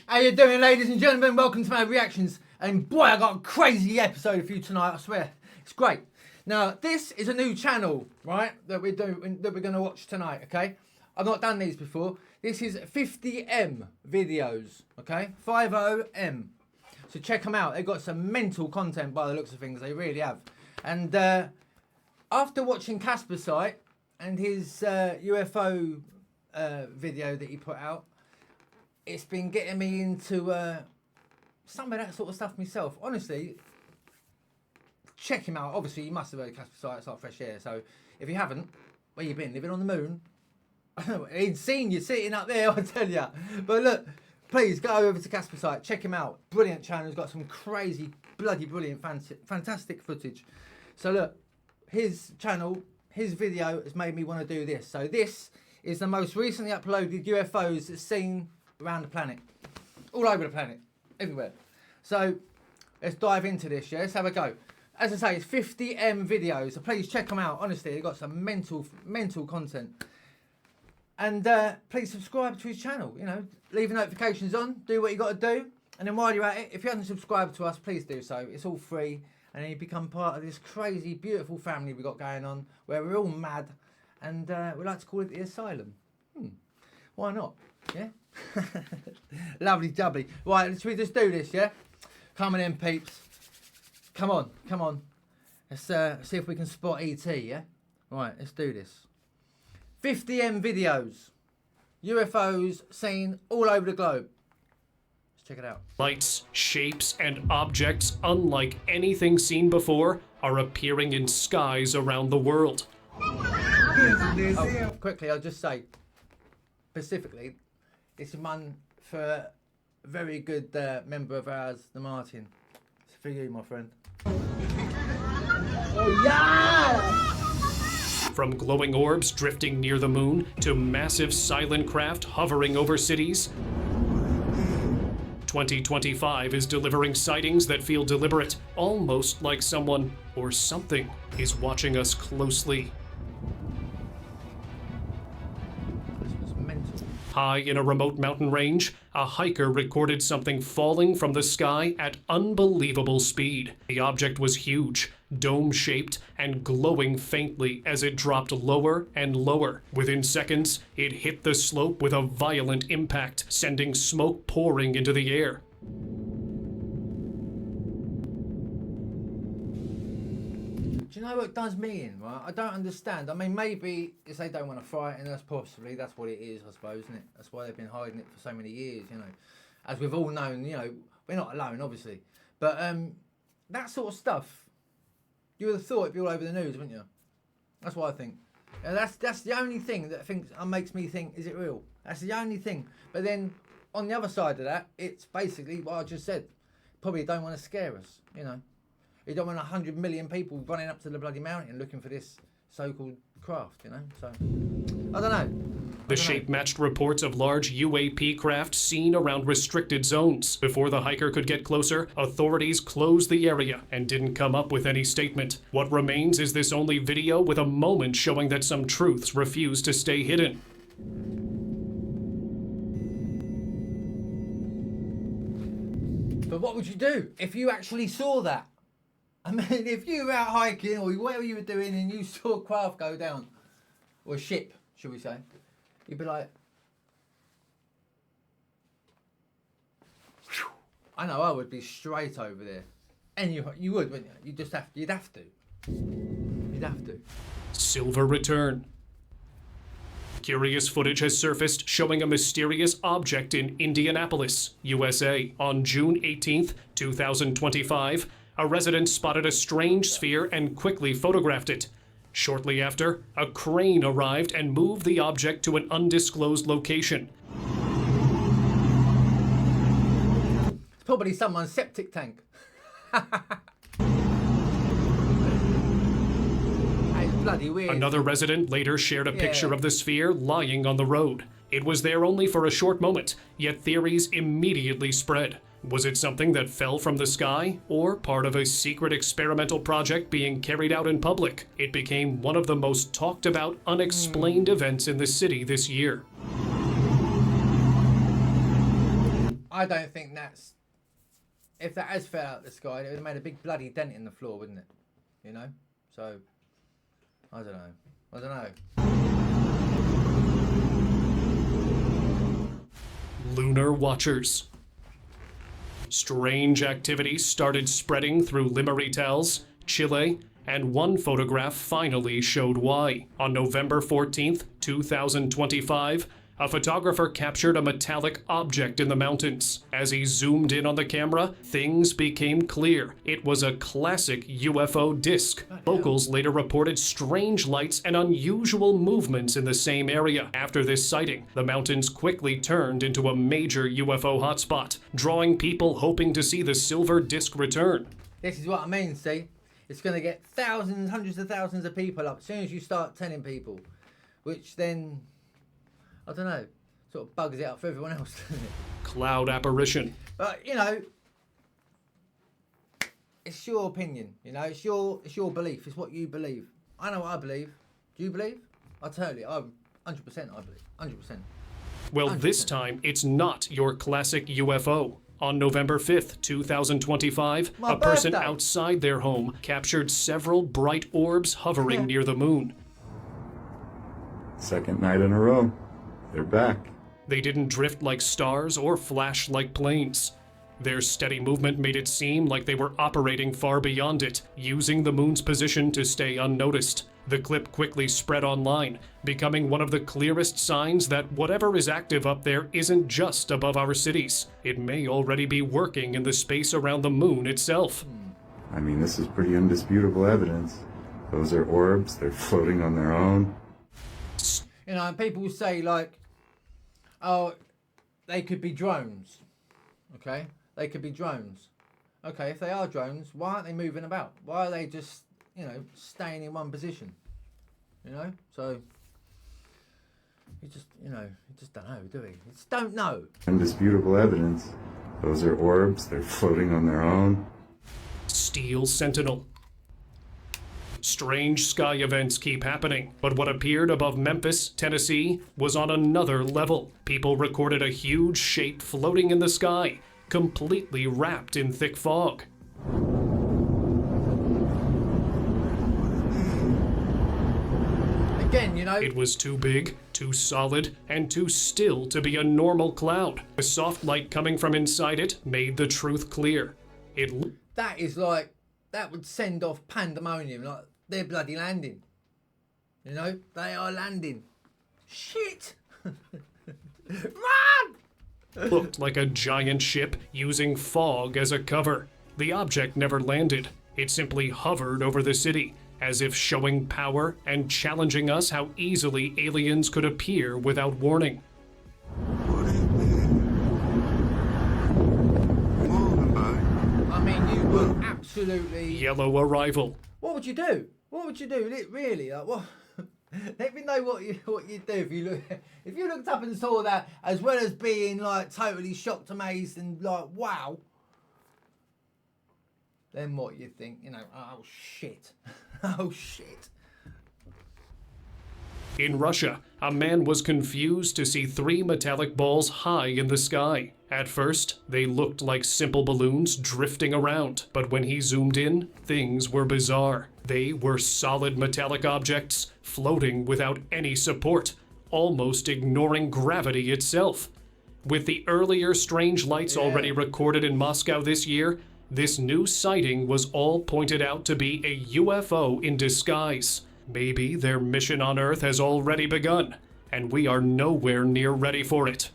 How you doing, ladies and gentlemen? Welcome to my reactions. And boy, I got a crazy episode for you tonight, I swear. It's great. Now, this is a new channel, right, that we're going to watch tonight, okay? I've not done these before. This is 50M videos, okay? 50M. So check them out. They've got some mental content by the looks of things. They really have. And after watching Casper's site and his UFO video that he put out, it's been getting me into some of that sort of stuff myself. Honestly, check him out. Obviously, you must have heard Casper's site. It's like fresh air. So if you haven't, where you been? Living on the moon? He'd seen you sitting up there, I tell you. But look, please go over to Casper's site. Check him out. Brilliant channel. He's got some crazy, bloody brilliant, fantastic footage. So look, his channel, his video has made me want to do this. So this is the most recently uploaded UFOs that's seen around the planet. All over the planet. Everywhere. So let's dive into this, yeah? Let's have a go. As I say, it's 50M videos, so please check them out. Honestly, they've got some mental content. And please subscribe to his channel, you know, leave the notifications on, do what you got to do. And then while you're at it, if you haven't subscribed to us, please do so. It's all free. And then you become part of this crazy, beautiful family we got going on, where we're all mad. And we like to call it the asylum. Why not? Yeah? Lovely jubbly. Right, should we just do this, yeah? Come on in, peeps. Come on. Let's see if we can spot ET, yeah? Right, let's do this. 50M videos. UFOs seen all over the globe. Let's check it out. Lights, shapes, and objects unlike anything seen before are appearing in skies around the world. Oh, quickly, I'll just say, specifically, this is one for a very good member of ours, the Martin. It's for you, my friend. Oh, yeah! From glowing orbs drifting near the moon to massive silent craft hovering over cities, 2025 is delivering sightings that feel deliberate, almost like someone or something is watching us closely. High in a remote mountain range, a hiker recorded something falling from the sky at unbelievable speed. The object was huge, dome-shaped, and glowing faintly as it dropped lower and lower. Within seconds, it hit the slope with a violent impact, sending smoke pouring into the air. Do you know what does me in, right? I don't understand. I mean, maybe if they don't want to fight, and that's what it is, I suppose, isn't it? That's why they've been hiding it for so many years, you know. As we've all known, you know, we're not alone, obviously. But that sort of stuff, you would have thought it'd be all over the news, wouldn't you? That's what I think. And that's the only thing that makes me think, is it real? That's the only thing. But then, on the other side of that, it's basically what I just said. Probably don't want to scare us, you know. You don't want 100 million people running up to the bloody mountain looking for this so-called craft, you know? So, I don't know. The shape matched reports of large UAP craft seen around restricted zones. Before the hiker could get closer, authorities closed the area and didn't come up with any statement. What remains is this only video with a moment showing that some truths refuse to stay hidden. But what would you do if you actually saw that? I mean, if you were out hiking or whatever you were doing and you saw a craft go down, or a ship, should we say, you'd be like, I know I would be straight over there. And you would, wouldn't you? You'd have to. Silver return. Curious footage has surfaced showing a mysterious object in Indianapolis, USA. On June 18th, 2025, a resident spotted a strange sphere and quickly photographed it. Shortly after, a crane arrived and moved the object to an undisclosed location. It's probably someone's septic tank. It's bloody weird. Another resident later shared a picture of the sphere lying on the road. It was there only for a short moment, yet theories immediately spread. Was it something that fell from the sky, or part of a secret experimental project being carried out in public? It became one of the most talked about unexplained events in the city this year. I don't think that's... If that has fell out of the sky, it would have made a big bloody dent in the floor, wouldn't it? You know? So, I don't know. I don't know. Lunar watchers. Strange activity started spreading through Limaritels, Chile, and one photograph finally showed why. On November 14th, 2025, a photographer captured a metallic object in the mountains. As he zoomed in on the camera, things became clear. It was a classic UFO disc. Locals later reported strange lights and unusual movements in the same area. After this sighting, the mountains quickly turned into a major UFO hotspot, drawing people hoping to see the silver disc return. This is what I mean, see? It's going to get thousands, hundreds of thousands of people up as soon as you start telling people, which then, I don't know, sort of bugs it up for everyone else, doesn't it? Cloud apparition. But, you know, it's your opinion, you know, it's your belief, it's what you believe. I know what I believe. Do you believe? I totally, 100% I believe, 100%. Well, 100%. this time, it's not your classic UFO. On November 5th, 2025, My a person birthday. outside their home captured several bright orbs hovering near the moon. Second night in a row. They're back. They didn't drift like stars or flash like planes. Their steady movement made it seem like they were operating far beyond it, using the moon's position to stay unnoticed. The clip quickly spread online, becoming one of the clearest signs that whatever is active up there isn't just above our cities. It may already be working in the space around the moon itself. I mean, this is pretty indisputable evidence. Those are orbs. They're floating on their own. You know, and people say like, oh, they could be drones, okay? They could be drones. Okay, if they are drones, why aren't they moving about? Why are they just, you know, staying in one position? You know, so you just, you know, you just don't know, do we? You just don't know. Indisputable evidence. Those are orbs. They're floating on their own. Steel Sentinel. Strange sky events keep happening, but what appeared above Memphis, Tennessee, was on another level. People recorded a huge shape floating in the sky, completely wrapped in thick fog. Again, you know, It was too big, too solid, and too still to be a normal cloud. The soft light coming from inside it made the truth clear. that is like, that would send off pandemonium, like they're bloody landing. You know, they are landing. Shit! Run! Looked like a giant ship using fog as a cover. The object never landed. It simply hovered over the city, as if showing power and challenging us how easily aliens could appear without warning. I mean, you would absolutely... Yellow arrival. What would you do? What would you do? Really? Like, what? Let me know what you do if you looked up and saw that, as well as being like totally shocked, amazed, and like wow. Then what you think? You know? Oh shit! Oh shit! In Russia, a man was confused to see 3 metallic balls high in the sky. At first, they looked like simple balloons drifting around, but when he zoomed in, things were bizarre. They were solid metallic objects, floating without any support, almost ignoring gravity itself. With the earlier strange lights already recorded in Moscow this year, this new sighting was all pointed out to be a UFO in disguise. Maybe their mission on Earth has already begun, and we are nowhere near ready for it.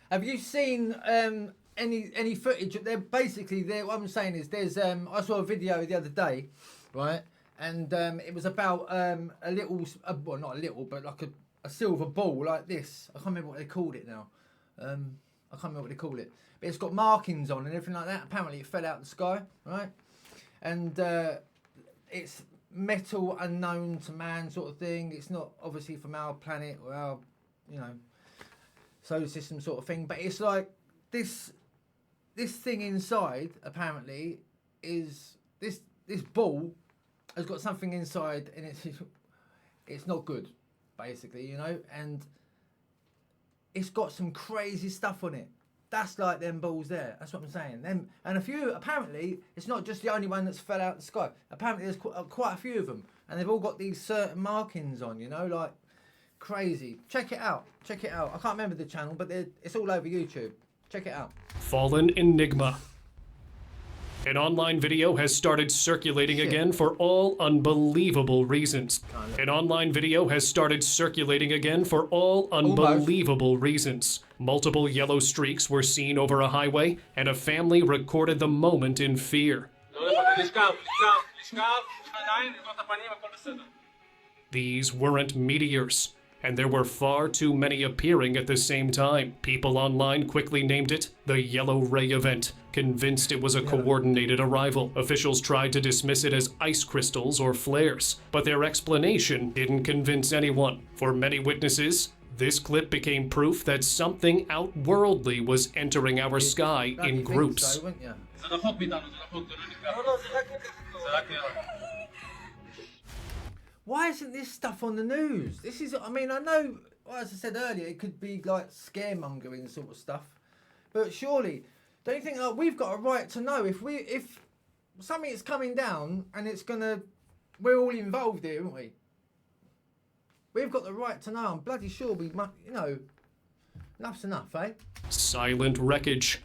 Have you seen any footage? They're basically there. What I'm saying is, there's I saw a video the other day, right, and it was about a little, well, not a little, but like a silver ball like this. I can't remember what they called it now. I can't remember what they called it, but it's got markings on and everything like that. Apparently, it fell out of the sky, right, and it's metal unknown to man sort of thing. It's not obviously from our planet or our, you know, solar system sort of thing, but it's like this thing inside apparently is this ball has got something inside, and it's not good, basically, you know, and it's got some crazy stuff on it. That's like them balls there. That's what I'm saying. Them, and a few, apparently, it's not just the only one that's fell out of the sky. Apparently, there's quite a few of them. And they've all got these certain markings on, you know, like crazy. Check it out. Check it out. I can't remember the channel, but it's all over YouTube. Check it out. Fallen Enigma. An online video has started circulating again for all unbelievable reasons. An online video has started circulating again for all unbelievable reasons. Multiple yellow streaks were seen over a highway, and a family recorded the moment in fear. These weren't meteors, and there were far too many appearing at the same time. People online quickly named it the Yellow Ray Event, convinced it was a coordinated arrival. Officials tried to dismiss it as ice crystals or flares, but their explanation didn't convince anyone. For many witnesses, this clip became proof that something outworldly was entering our sky in groups. So, wouldn't you? Why isn't this stuff on the news? This is, I mean, I know, well, as I said earlier, it could be like scaremongering sort of stuff, but surely, don't you think we've got a right to know if something is coming down and it's gonna, we're all involved here, aren't we? We've got the right to know. I'm bloody sure we must, you know, enough's enough, eh? Silent wreckage.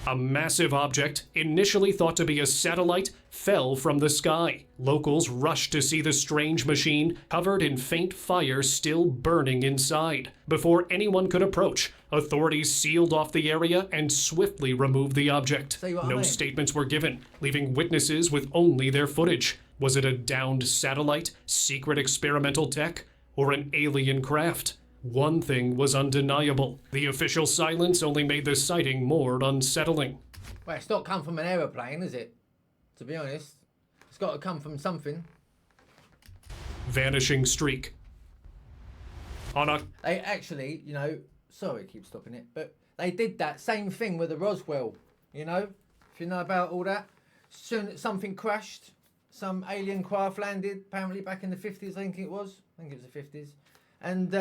A massive object, initially thought to be a satellite, fell from the sky. Locals rushed to see the strange machine, covered in faint fire still burning inside. Before anyone could approach, authorities sealed off the area and swiftly removed the object. No statements were given, leaving witnesses with only their footage. Was it a downed satellite, secret experimental tech, or an alien craft? One thing was undeniable. The official silence only made the sighting more unsettling. Well, it's not come from an aeroplane, is it? To be honest. It's got to come from something. Vanishing streak. They actually, you know, sorry I keep stopping it, but they did that same thing with the Roswell, you know? If you know about all that. Soon as something crashed, some alien craft landed, apparently back in the 50s, I think it was. I think it was the 50s. And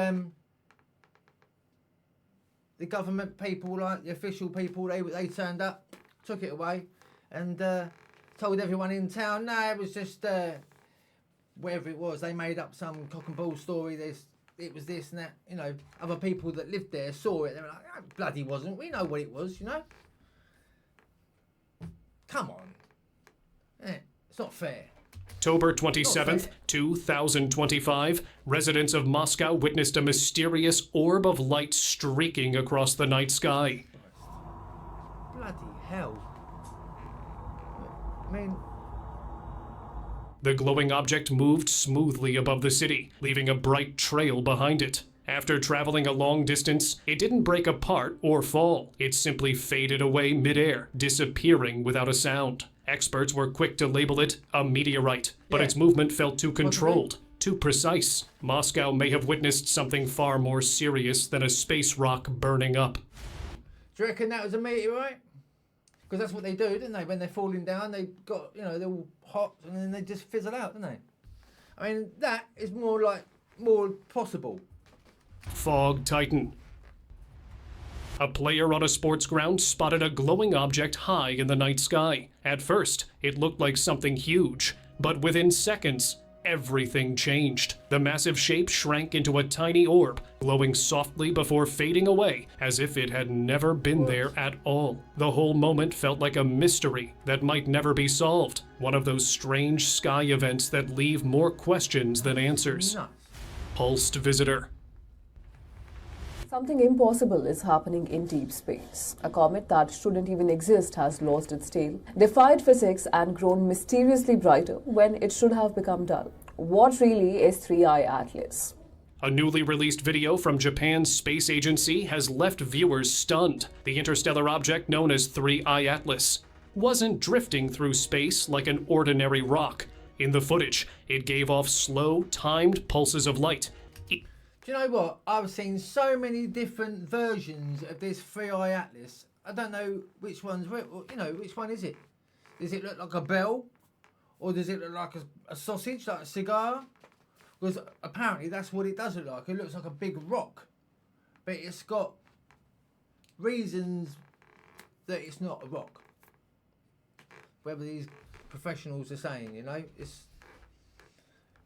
the government people, like the official people, they turned up, took it away, and told everyone in town, no, it was just whatever it was. They made up some cock and bull story. It was this and that. You know, other people that lived there saw it. They were like, oh, it bloody wasn't. We know what it was. You know. Come on. It's not fair. October 27th, 2025, residents of Moscow witnessed a mysterious orb of light streaking across the night sky. Bloody hell. I mean... The glowing object moved smoothly above the city, leaving a bright trail behind it. After traveling a long distance, it didn't break apart or fall. It simply faded away midair, disappearing without a sound. Experts were quick to label it a meteorite, but its movement felt too controlled, too precise. Moscow may have witnessed something far more serious than a space rock burning up. Do you reckon that was a meteorite? Because that's what they do, didn't they? When they're falling down, they got, you know, they're all hot and then they just fizzle out, don't they? I mean, that is more possible. Fog Titan. A player on a sports ground spotted a glowing object high in the night sky. At first, it looked like something huge, but within seconds, everything changed. The massive shape shrank into a tiny orb, glowing softly before fading away, as if it had never been there at all. The whole moment felt like a mystery that might never be solved. One of those strange sky events that leave more questions than answers. Pulsed visitor. Something impossible is happening in deep space. A comet that shouldn't even exist has lost its tail, defied physics and grown mysteriously brighter when it should have become dull. What really is Threeey Atlas? A newly released video from Japan's space agency has left viewers stunned. The interstellar object known as Threeey Atlas wasn't drifting through space like an ordinary rock. In the footage, it gave off slow, timed pulses of light. Do you know what? I've seen so many different versions of this Threeey Atlas. I don't know which one's, you know, which one is it? Does it look like a bell? Or does it look like a sausage, like a cigar? Because apparently that's what it does look like. It looks like a big rock. But it's got reasons that it's not a rock. Whether these professionals are saying, you know, it's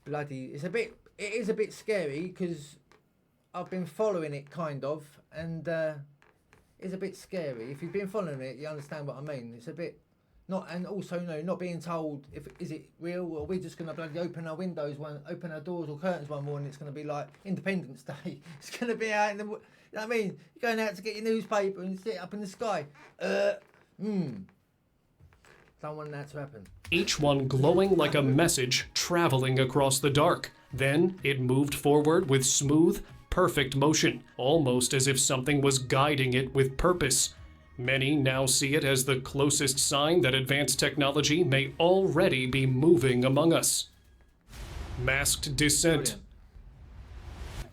bloody. It is a bit scary because I've been following it kind of, and it's a bit scary. If you've been following it, you understand what I mean. It's a bit not, and also not being told if is it real, or we're just gonna bloody open our windows open our doors or curtains one morning. It's gonna be like Independence Day. It's gonna be out in the, you know what I mean? You're going out to get your newspaper and sit up in the sky. Don't want that to happen. Each one glowing like a message traveling across the dark. Then it moved forward with smooth, perfect motion, almost as if something was guiding it with purpose. Many now see it as the closest sign that advanced technology may already be moving among us. Masked descent. Brilliant.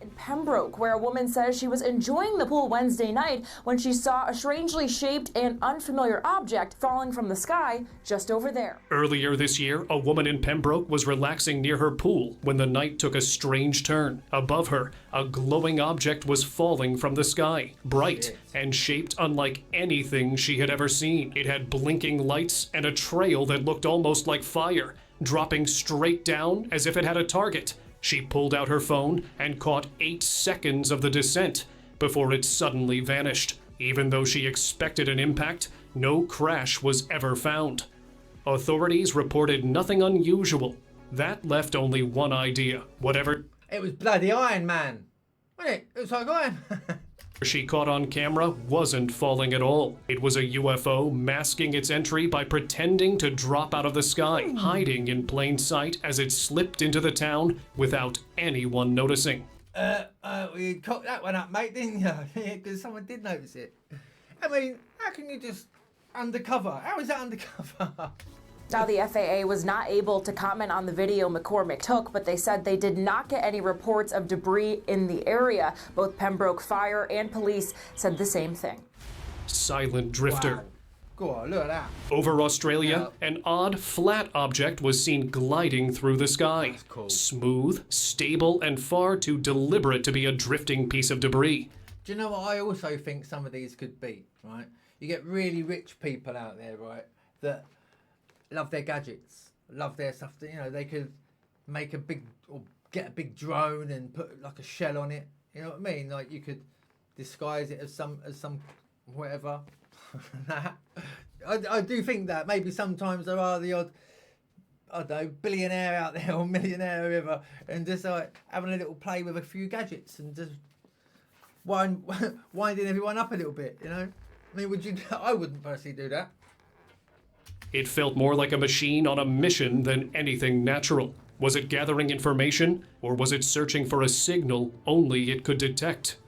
In Pemroke, where a woman says she was enjoying the pool Wednesday night when she saw a strangely shaped and unfamiliar object falling from the sky just over there. Earlier this year, a woman in Pemroke was relaxing near her pool when the night took a strange turn. Above her, a glowing object was falling from the sky, bright and shaped unlike anything she had ever seen. It had blinking lights and a trail that looked almost like fire, dropping straight down as if it had a target. She pulled out her phone and caught 8 seconds of the descent before it suddenly vanished. Even though she expected an impact, no crash was ever found. Authorities reported nothing unusual. That left only one idea. Whatever It was bloody Iron Man, wasn't it? It was like Iron Man. she caught on camera wasn't falling at all. It was a UFO masking its entry by pretending to drop out of the sky, hiding in plain sight as it slipped into the town without anyone noticing. You cocked that one up, mate, didn't you? Because someone did notice it. I mean, how can you just undercover? How is that undercover? Now, the FAA was not able to comment on the video McCormick took, but they said they did not get any reports of debris in the area. Both Pembroke Fire and police said the same thing. Silent drifter. Wow. Go on, look at that. Over Australia, an odd flat object was seen gliding through the sky. That's cool. Smooth, stable, and far too deliberate to be a drifting piece of debris. Do you know what I also think some of these could be, right? You get really rich people out there, right, that love their gadgets, love their stuff. You know, they could make a big, or get a big drone and put like a shell on it. You know what I mean? Like you could disguise it as some whatever. I do think that maybe sometimes there are the odd, I don't know, billionaire out there or millionaire or whatever, and just like having a little play with a few gadgets and just winding everyone up a little bit. You know, I mean, would you? I wouldn't personally do that. It felt more like a machine on a mission than anything natural. Was it gathering information, or was it searching for a signal only it could detect?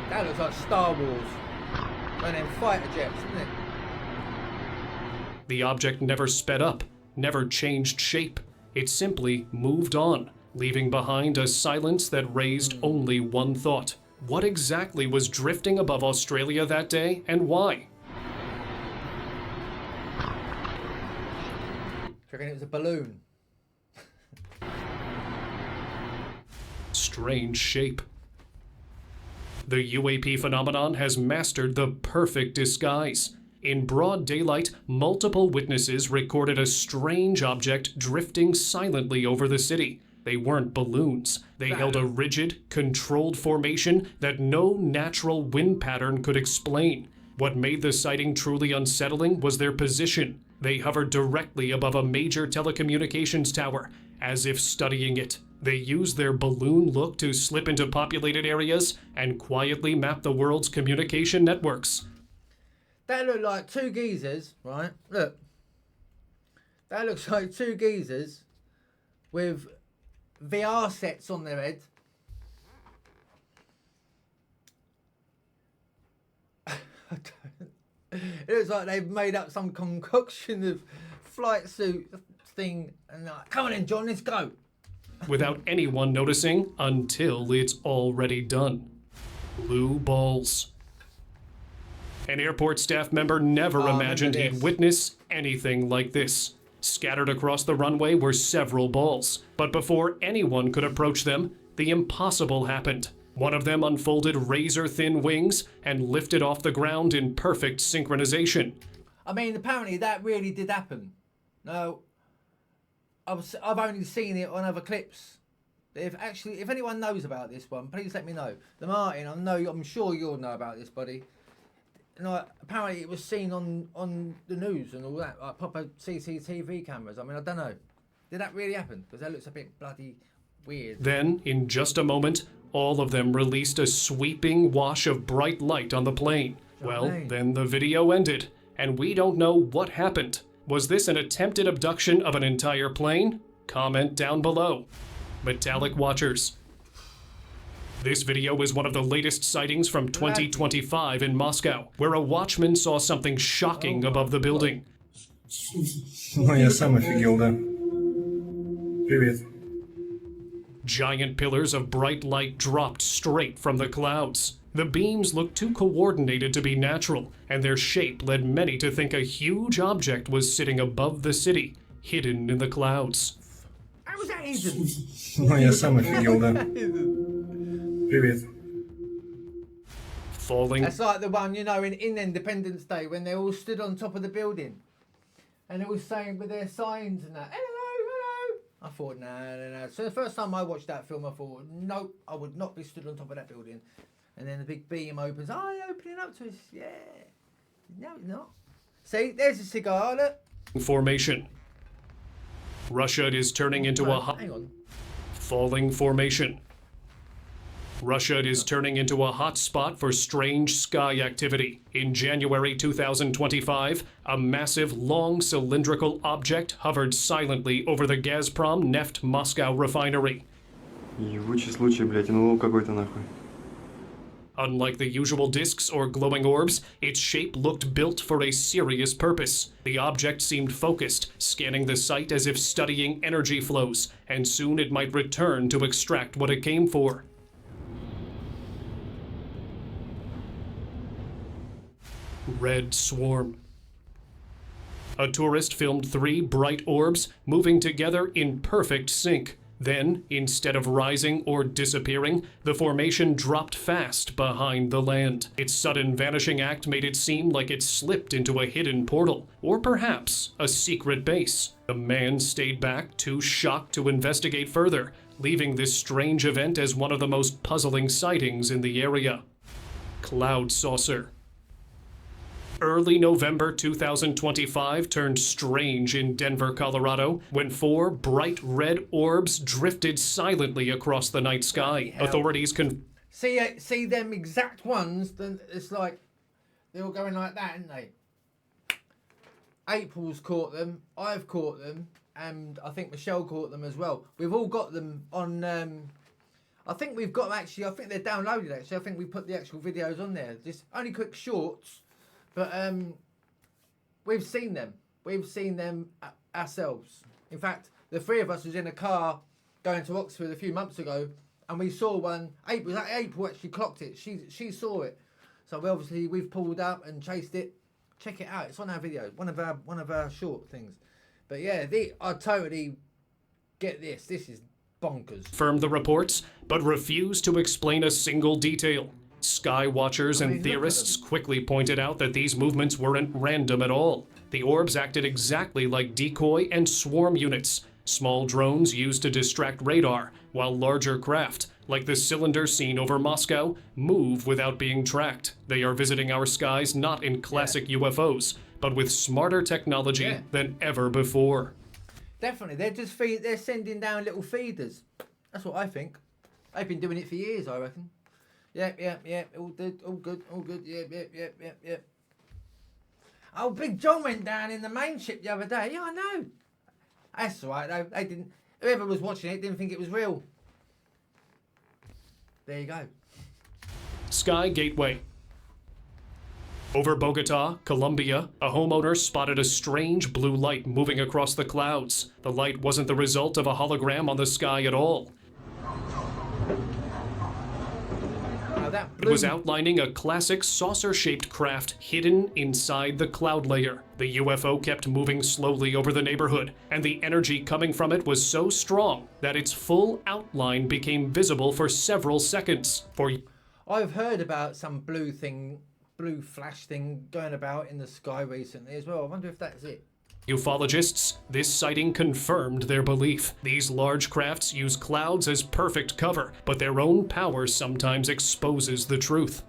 That looks like Star Wars. And then fighter jets, isn't it? The object never sped up, never changed shape. It simply moved on, leaving behind a silence that raised only one thought. What exactly was drifting above Australia that day, and why? Do you reckon it was a balloon? Strange shape. The UAP phenomenon has mastered the perfect disguise. In broad daylight, multiple witnesses recorded a strange object drifting silently over the city. They weren't balloons. They held a rigid, controlled formation that no natural wind pattern could explain. What made the sighting truly unsettling was their position. They hovered directly above a major telecommunications tower, as if studying it. They used their balloon look to slip into populated areas and quietly map the world's communication networks. That looked like two geezers, right? Look. That looks like two geezers with VR sets on their head. It looks like they've made up some concoction of flight suit thing and like, come on in, John, let's go. Without anyone noticing until it's already done. Blue balls. An airport staff member never imagined he'd witness anything like this. Scattered across the runway were several balls, but before anyone could approach them, the impossible happened. One of them unfolded razor-thin wings and lifted off the ground in perfect synchronization. I mean, apparently that really did happen. No, I've only seen it on other clips. If anyone knows about this one, please let me know. The Martin, I'm sure you'll know about this, buddy. No, apparently it was seen on the news and all that, like proper CCTV cameras. I mean, I don't know. Did that really happen? Because that looks a bit bloody weird. Then, in just a moment, all of them released a sweeping wash of bright light on the plane. Well, then the video ended, and we don't know what happened. Was this an attempted abduction of an entire plane? Comment down below. Metallic Watchers. This video is one of the latest sightings from 2025 in Moscow, where a watchman saw something shocking above the building. Ну, я сам офигел, да. Привет. Giant pillars of bright light dropped straight from the clouds. The beams looked too coordinated to be natural, and their shape led many to think a huge object was sitting above the city, hidden in the clouds. How was that hidden? Ну, я сам офигел, да. Привет. Falling. That's like the one, in Independence Day when they all stood on top of the building and they were saying with their signs and that, hello, hello. I thought, no. So the first time I watched that film, I thought, no, I would not be stood on top of that building. And then the big beam opens. Oh, you're opening up to us. Yeah. No, it's not. See, there's a cigar, look. Formation. Russia is turning into a Hang on. falling formation. Russia is turning into a hot spot for strange sky activity. In January 2025, a massive, long, cylindrical object hovered silently over the Gazprom Neft Moscow refinery. Ебучий случай, блядь, НЛО какой-то нахуй. Unlike the usual discs or glowing orbs, its shape looked built for a serious purpose. The object seemed focused, scanning the site as if studying energy flows, and soon it might return to extract what it came for. Red Swarm. A tourist filmed 3 bright orbs moving together in perfect sync. Then, instead of rising or disappearing, the formation dropped fast behind the land. Its sudden vanishing act made it seem like it slipped into a hidden portal, or perhaps a secret base. The man stayed back, too shocked to investigate further, leaving this strange event as one of the most puzzling sightings in the area. Cloud Saucer. Early November 2025 turned strange in Denver, Colorado, when 4 bright red orbs drifted silently across the night sky. Authorities see them exact ones. Then it's like they're all going like that, aren't they? April's caught them. I've caught them, and I think Michelle caught them as well. We've all got them on. I think we've got them actually. I think they're downloaded actually. I think we put the actual videos on there. Just only quick shorts. But we've seen them. We've seen them ourselves. In fact, the 3 of us was in a car going to Oxford a few months ago, and we saw one. April actually clocked it. She saw it. So we've pulled up and chased it. Check it out. It's on our video. One of our short things. But yeah, I totally get this. This is bonkers. Confirmed the reports, but refused to explain a single detail. Sky watchers and theorists quickly pointed out that these movements weren't random at all. The orbs acted exactly like decoy and swarm units, small drones used to distract radar, while larger craft, like the cylinder seen over Moscow, move without being tracked. They are visiting our skies not in classic UFOs, but with smarter technology than ever before. Definitely, they're sending down little feeders. That's what I think. They've been doing it for years, I reckon. Yep. All good. Yep. Oh, Big John went down in the main ship the other day. Yeah, I know. That's all right. They didn't. Whoever was watching it didn't think it was real. There you go. Sky Gateway. Over Bogota, Colombia, a homeowner spotted a strange blue light moving across the clouds. The light wasn't the result of a hologram on the sky at all. It was outlining a classic saucer-shaped craft hidden inside the cloud layer. The UFO kept moving slowly over the neighborhood, and the energy coming from it was so strong that its full outline became visible for several seconds. I've heard about some blue flash thing going about in the sky recently as well. I wonder if that's it. Ufologists, this sighting confirmed their belief. These large crafts use clouds as perfect cover, but their own power sometimes exposes the truth.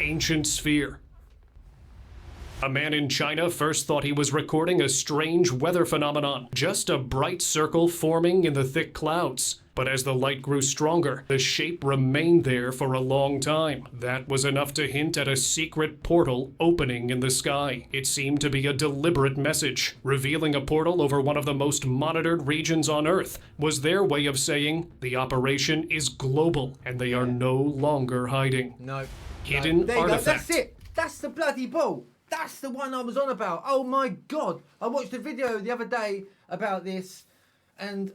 Ancient sphere. A man in China first thought he was recording a strange weather phenomenon, just a bright circle forming in the thick clouds. But as the light grew stronger, the shape remained there for a long time. That was enough to hint at a secret portal opening in the sky. It seemed to be a deliberate message. Revealing a portal over one of the most monitored regions on Earth was their way of saying the operation is global and they are no longer hiding. No. Hidden There you go. artifact. That's it. That's the bloody ball. That's the one I was on about. Oh my God. I watched a video the other day about this and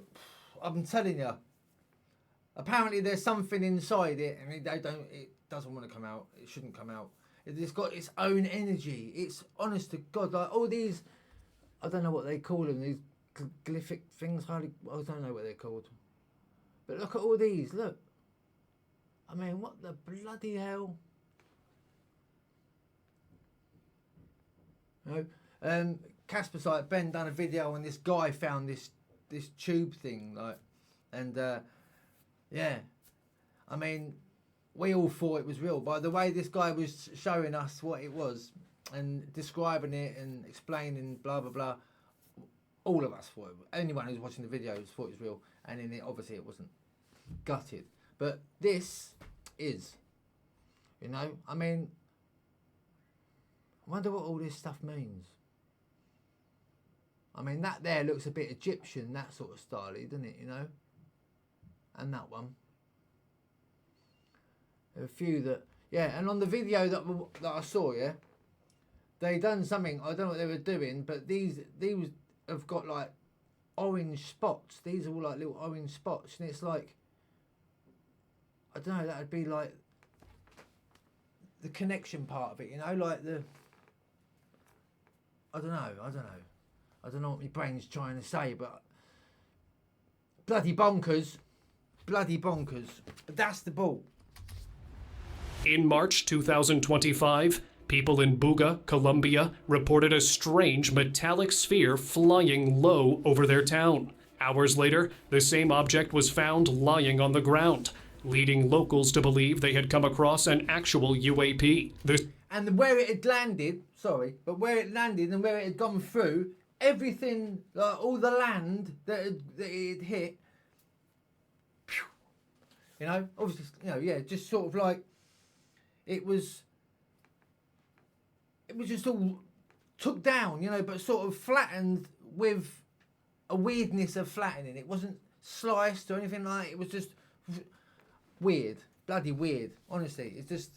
I'm telling you, apparently there's something inside it and it doesn't want to come out. It shouldn't come out. It's got its own energy. It's honest to God, like all these, I don't know what they call them, these glyphic things, I don't know what they're called. But look at all these, look. I mean, what the bloody hell? You know, Casper's like, Ben done a video and this guy found this tube thing, like, and yeah, I mean, we all thought it was real. By the way this guy was showing us what it was and describing it and explaining blah blah blah, all of us thought it was, anyone who's watching the videos thought it was real, and in it obviously it wasn't. Gutted. But this is, you know, I mean, I wonder what all this stuff means. I mean, that there looks a bit Egyptian, that sort of style, doesn't it, you know? And that one. There are a few that, yeah, and on the video that I saw, yeah, they done something, I don't know what they were doing, but these have got like orange spots. These are all like little orange spots, and it's like, I don't know, that would be like the connection part of it, you know, like the, I don't know what my brain's trying to say, but bloody bonkers. But that's the ball. In March 2025, people in Buga, Colombia, reported a strange metallic sphere flying low over their town. Hours later, the same object was found lying on the ground, leading locals to believe they had come across an actual UAP. And where it had landed, where it landed and where it had gone through, everything, all the land that it had hit, you know, obviously, you know, yeah, just sort of like, it was just all took down, you know, but sort of flattened with a weirdness of flattening. It wasn't sliced or anything like that. It was just weird, bloody weird. Honestly, it's just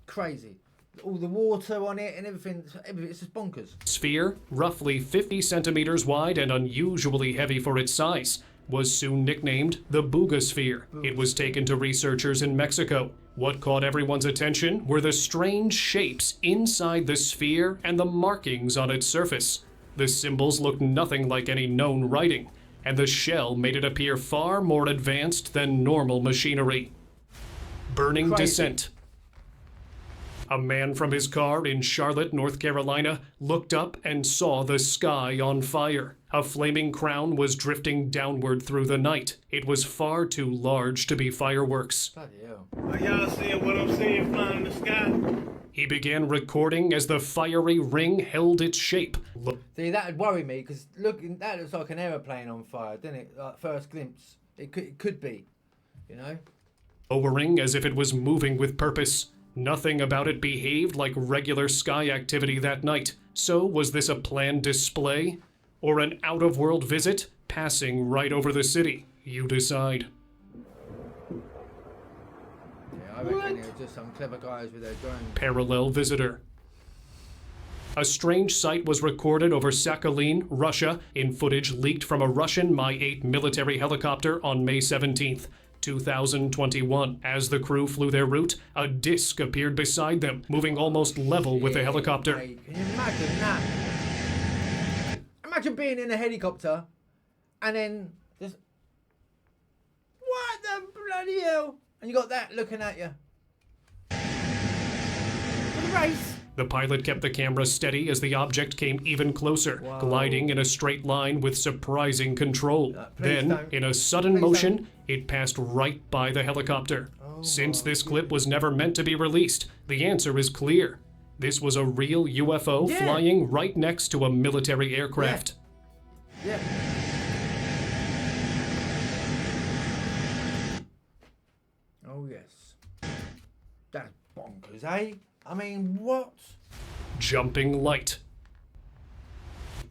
crazy. All the water on it and everything, it's just bonkers. Sphere, roughly 50 centimeters wide and unusually heavy for its size, was soon nicknamed the Buga Sphere. It was taken to researchers in Mexico. What caught everyone's attention were the strange shapes inside the sphere and the markings on its surface. The symbols looked nothing like any known writing, and the shell made it appear far more advanced than normal machinery. Burning Crazy. descent. A man from his car in Charlotte, North Carolina, looked up and saw the sky on fire. A flaming crown was drifting downward through the night. It was far too large to be fireworks. Bloody hell. Are y'all seeing what I'm seeing flying in the sky? He began recording as the fiery ring held its shape. See, that would worry me, because that looks like an aeroplane on fire, doesn't it? Like first glimpse. It could be, you know? Lowering as if it was moving with purpose. Nothing about it behaved like regular sky activity that night. So was this a planned display? Or an out-of-world visit passing right over the city? You decide. Yeah, I reckon it was just some clever guys with their drones. Parallel visitor. A strange sight was recorded over Sakhalin, Russia, in footage leaked from a Russian Mi-8 military helicopter on May 17th. 2021. As the crew flew their route, a disc appeared beside them, moving almost level with the helicopter. Mate, can you imagine that? Imagine being in a helicopter and then just, what the bloody hell? And you got that looking at you. Race. The pilot kept the camera steady as the object came even closer, gliding in a straight line with surprising control. Then, in a sudden motion, it passed right by the helicopter. Since this clip was never meant to be released, the answer is clear. This was a real UFO flying right next to a military aircraft. Yeah. Oh, yes. That's bonkers, eh? I mean, what? Jumping light.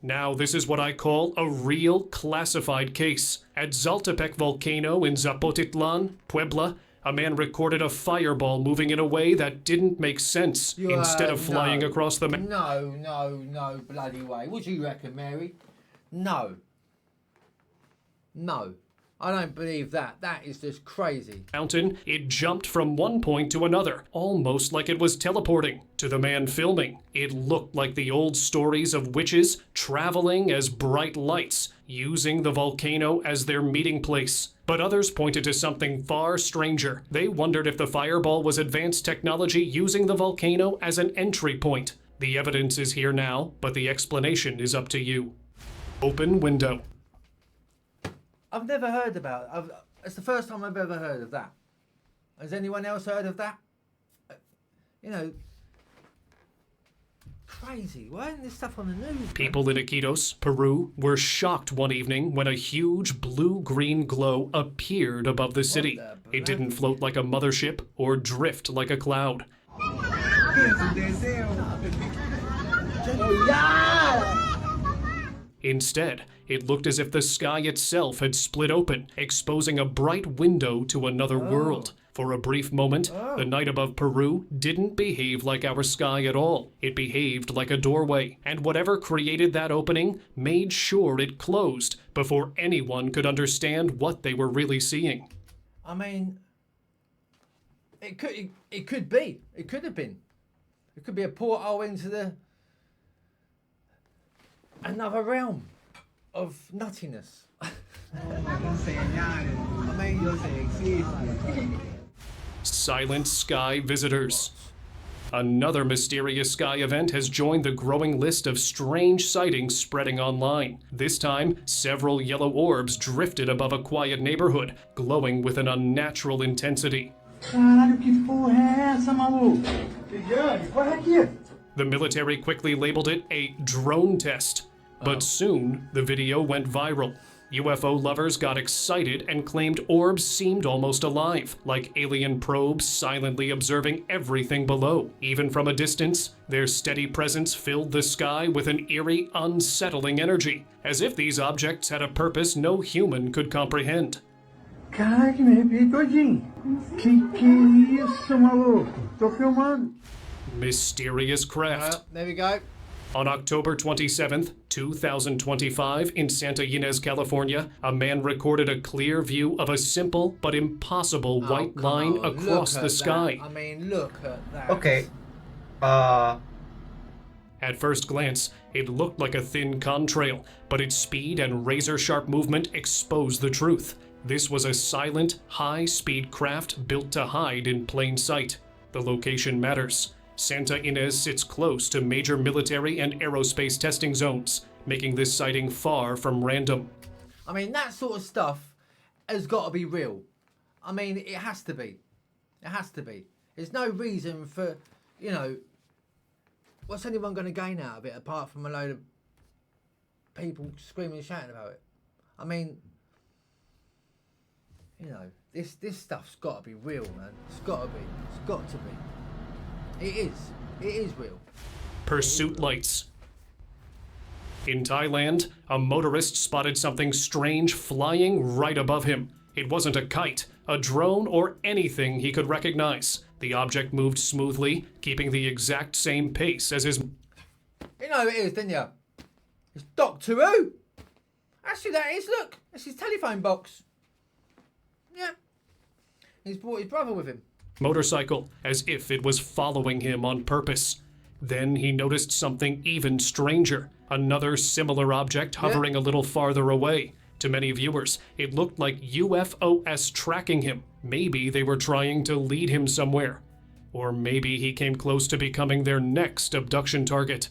Now, this is what I call a real classified case. At Zaltepec Volcano in Zapotitlan, Puebla, a man recorded a fireball moving in a way that didn't make sense. Instead of flying across the No bloody way. What do you reckon, Mary? No. I don't believe that. That is just crazy. Mountain, it jumped from one point to another, almost like it was teleporting. To the man filming, it looked like the old stories of witches traveling as bright lights, using the volcano as their meeting place. But others pointed to something far stranger. They wondered if the fireball was advanced technology using the volcano as an entry point. The evidence is here now, but the explanation is up to you. Open window. I've never heard about it. It's the first time I've ever heard of that. Has anyone else heard of that? You know, crazy. Why isn't this stuff on the news? People in Iquitos, Peru, were shocked one evening when a huge blue-green glow appeared above the city. It didn't float like a mothership or drift like a cloud. Instead, it looked as if the sky itself had split open, exposing a bright window to another world. For a brief moment, the night above Peru didn't behave like our sky at all. It behaved like a doorway, and whatever created that opening made sure it closed before anyone could understand what they were really seeing. I mean, it could be. It could have been. It could be a portal into another realm of nuttiness. Silent sky visitors. Another mysterious sky event has joined the growing list of strange sightings spreading online. This time, several yellow orbs drifted above a quiet neighborhood, glowing with an unnatural intensity. The military quickly labeled it a drone test. But soon, the video went viral. UFO lovers got excited and claimed orbs seemed almost alive, like alien probes silently observing everything below. Even from a distance, their steady presence filled the sky with an eerie, unsettling energy, as if these objects had a purpose no human could comprehend. Caraca, me arrepiei todinho. Que isso, maluco? Tô filmando. Mysterious craft. There we go. On October 27th, 2025, in Santa Ynez, California, a man recorded a clear view of a simple but impossible white line across the sky. I mean, look at that. Okay. At first glance, it looked like a thin contrail, but its speed and razor-sharp movement exposed the truth. This was a silent, high-speed craft built to hide in plain sight. The location matters. Santa Ynez sits close to major military and aerospace testing zones, making this sighting far from random. I mean, that sort of stuff has got to be real. I mean, it has to be. It has to be. There's no reason for, you know, what's anyone going to gain out of it apart from a load of people screaming and shouting about it? I mean, you know, this stuff's got to be real, man. It's got to be. It's got to be. It is. It is real. Pursuit lights. In Thailand, a motorist spotted something strange flying right above him. It wasn't a kite, a drone, or anything he could recognize. The object moved smoothly, keeping the exact same pace as his... You know who it is, didn't you? It's Doctor Who. That's who that is, look. That's his telephone box. Yeah. He's brought his brother with him. Motorcycle, as if it was following him on purpose. Then he noticed something even stranger. Another similar object hovering a little farther away. To many viewers, it looked like UFOs tracking him. Maybe they were trying to lead him somewhere. Or maybe he came close to becoming their next abduction target.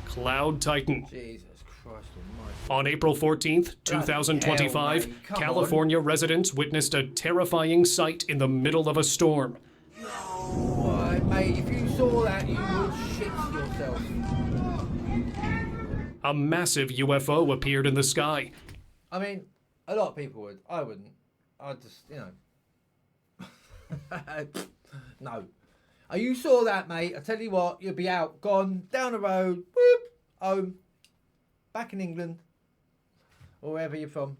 Cloud Titan. Jesus Christ almighty. On April 14th, 2025, hell, mate. Come California residents witnessed a terrifying sight in the middle of a storm. Why, mate, if you saw that, you would shit yourself. A massive UFO appeared in the sky. I mean, a lot of people would. I wouldn't. I'd just, you know. No. You saw that, mate. I tell you what, you'd be out, gone, down the road, whoop, home, back in England, or wherever you're from.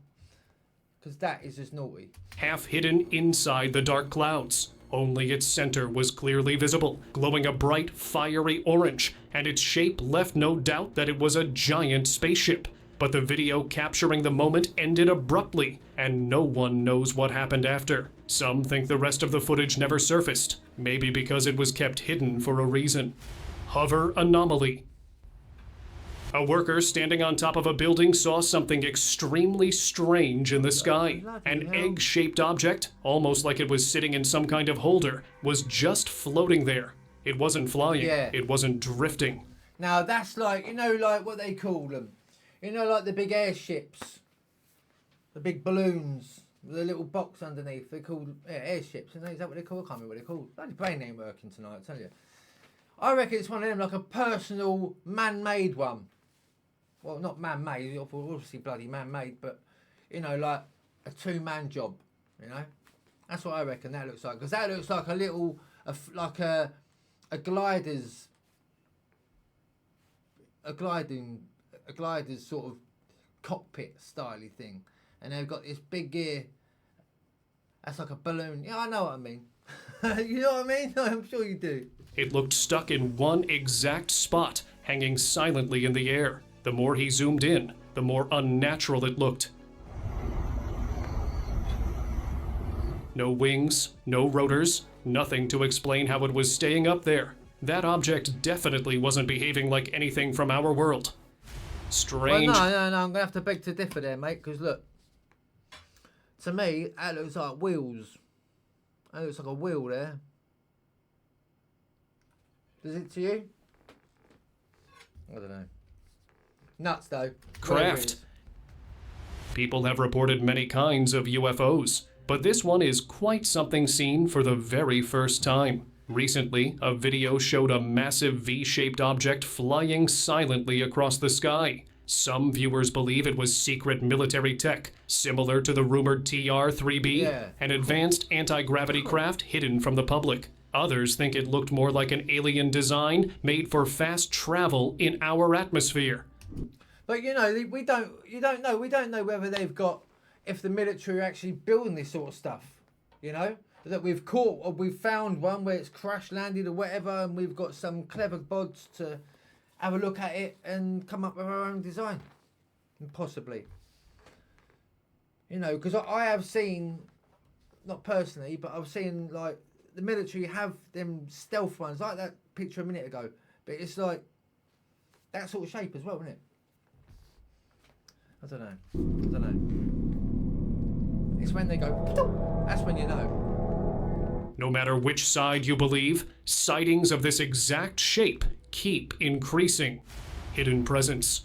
Because that is just naughty. Half hidden inside the dark clouds. Only its center was clearly visible, glowing a bright, fiery orange, and its shape left no doubt that it was a giant spaceship. But the video capturing the moment ended abruptly, and no one knows what happened after. Some think the rest of the footage never surfaced, maybe because it was kept hidden for a reason. Hover anomaly. A worker standing on top of a building saw something extremely strange in the sky. An egg-shaped object, almost like it was sitting in some kind of holder, was just floating there. It wasn't flying, it wasn't drifting. Now that's like, you know, like what they call them. You know, like the big airships, the big balloons with a little box underneath. They're called airships. Is that what they're called? I can't remember what they're called. Bloody brain ain't working tonight, I tell you. I reckon it's one of them, like a personal man-made one. Well, not man-made, obviously bloody man-made, but, you know, like a two-man job, you know? That's what I reckon that looks like. Because that looks like a little, like a glider's sort of cockpit styly thing, and they've got this big gear that's like a balloon. Yeah, I know what I mean. You know what I mean? I'm sure you do. It looked stuck in one exact spot, hanging silently in the air. The more he zoomed in, the more unnatural it looked. No wings, no rotors, nothing to explain how it was staying up there. That object definitely wasn't behaving like anything from our world. Strange. Well, no, I'm going to have to beg to differ there, mate, because look, to me, that looks like wheels. That looks like a wheel there. Does it to you? I don't know. Nuts, though. Craft. People have reported many kinds of UFOs, but this one is quite something seen for the very first time. Recently, a video showed a massive V-shaped object flying silently across the sky. Some viewers believe it was secret military tech, similar to the rumored TR-3B, an advanced anti-gravity craft hidden from the public. Others think it looked more like an alien design made for fast travel in our atmosphere. But you know, we don't know whether they've got, if the military are actually building this sort of stuff, you know? That we've caught or we've found one where it's crash landed or whatever, and we've got some clever bods to have a look at it and come up with our own design, possibly. You know, because I have seen, not personally, but I've seen like the military have them stealth ones, like that picture a minute ago. But it's like that sort of shape as well, isn't it? I don't know. It's when they go, that's when you know. No matter which side you believe, sightings of this exact shape keep increasing. Hidden presence.